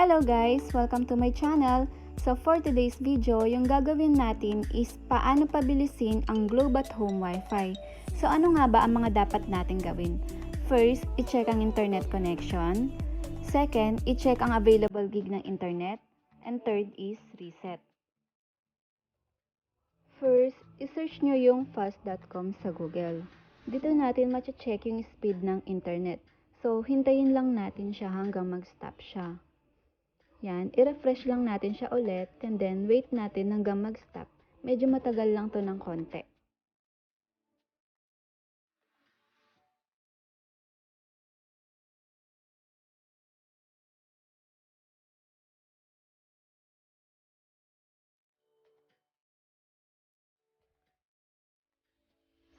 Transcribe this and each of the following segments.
Hello guys! Welcome to my channel. So for today's video, yung gagawin natin is paano pabilisin ang Globe at Home Wi-Fi. So ano nga ba ang mga dapat natin gawin? First, i-check ang internet connection. Second, i-check ang available gig ng internet. And third is reset. First, i-search nyo yung fast.com sa Google. Dito natin ma-check yung speed ng internet. So hintayin lang natin siya hanggang mag-stop siya. Yan, i-refresh lang natin siya ulit and then wait natin hanggang mag-stop. Medyo matagal lang to ng konti.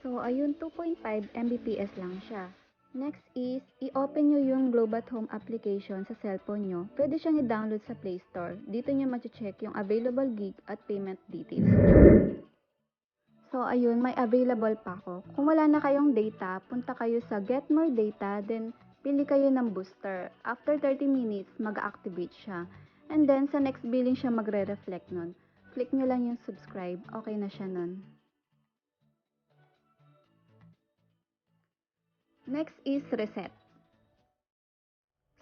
So, ayun, 2.5 Mbps lang siya. Next is, i-open nyo yung Globe at Home application sa cellphone nyo. Pwede siyang i-download sa Play Store. Dito nyo ma-check yung available gig at payment details nyo. So, ayun, may available pa ako. Kung wala na kayong data, punta kayo sa Get More Data, then pili kayo ng booster. After 30 minutes, mag-activate siya. And then, sa next billing siya magre-reflect nun. Click nyo lang yung subscribe, okay na siya nun. Next is reset.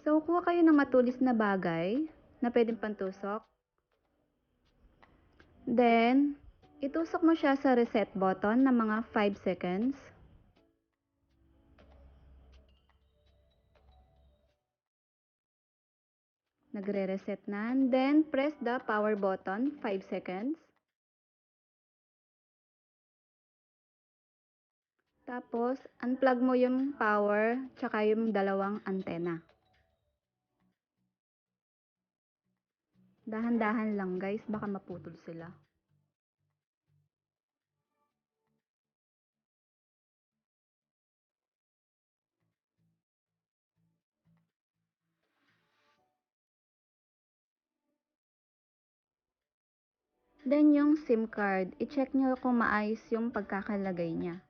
So, kuha kayo ng matulis na bagay na pwedeng pantusok. Then, itusok mo siya sa reset button na mga 5 seconds. Nagre-reset na. Then, press the power button 5 seconds. Tapos, unplug mo yung power tsaka yung dalawang antena. Dahan-dahan lang guys, baka maputol sila. Then yung SIM card, i-check nyo kung maayos yung pagkakalagay niya.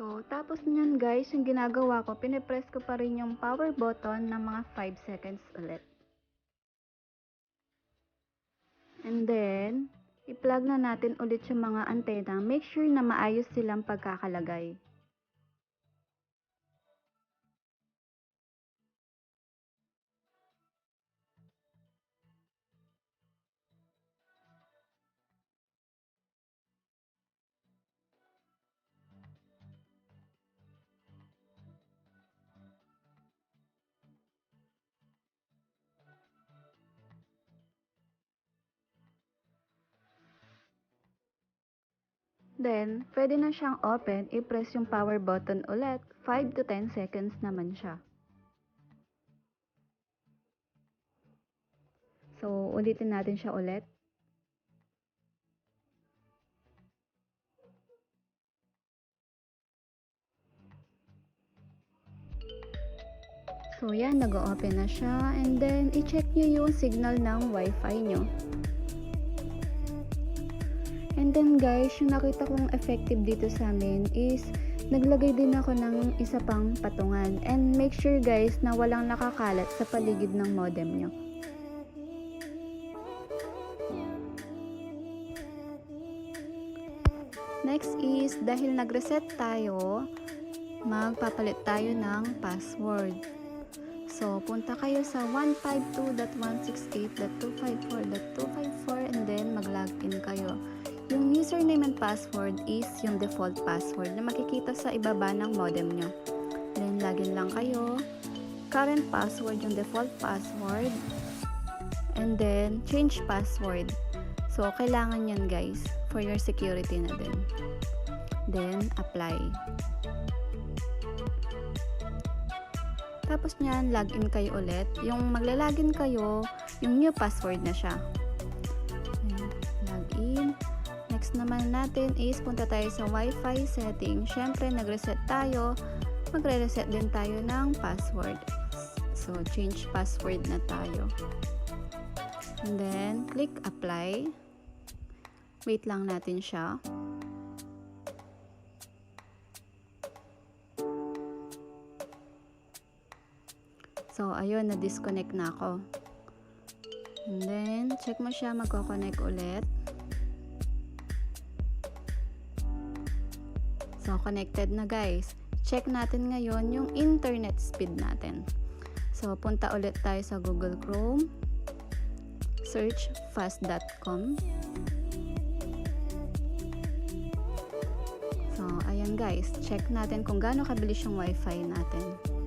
So, tapos nyan guys, yung ginagawa ko, pinipress ko pa rin yung power button ng mga 5 seconds ulit. And then, i-plug na natin ulit yung mga antena. Make sure na maayos silang pagkakalagay. Then, pwede na siyang open, i-press yung power button ulit. 5 to 10 seconds naman siya. So, ulitin natin siya ulit. So, yan, nag-open na siya. And then, i-check nyo yung signal ng Wi-Fi nyo. And then guys, yung nakita kong effective dito sa amin is naglagay din ako ng isa pang patungan. And make sure guys na walang nakakalat sa paligid ng modem nyo. Next is, dahil nag-reset tayo, magpapalit tayo ng password. So, punta kayo sa 152.168.254.254 and then mag-login kayo. Yung username and password is yung default password na makikita sa ibaba ng modem nyo. Then, login lang kayo. Current password yung default password. And then, change password. So, kailangan yan guys for your security na din. Then, apply. Tapos nyan, login kayo ulit. Yung magla-login kayo, yung new password na siya. Login. Next naman natin is punta tayo sa Wi-Fi setting. Syempre, nag-reset tayo. Magre-reset din tayo ng password. So, change password na tayo. And then, click apply. Wait lang natin siya. So, ayun, na-disconnect na ako. And then, check mo siya, magko-connect ulit. So, connected na guys. Check natin ngayon yung internet speed natin. So, punta ulit tayo sa Google Chrome. Search fast.com. So, ayan guys. Check natin kung gaano kabilis yung wifi natin.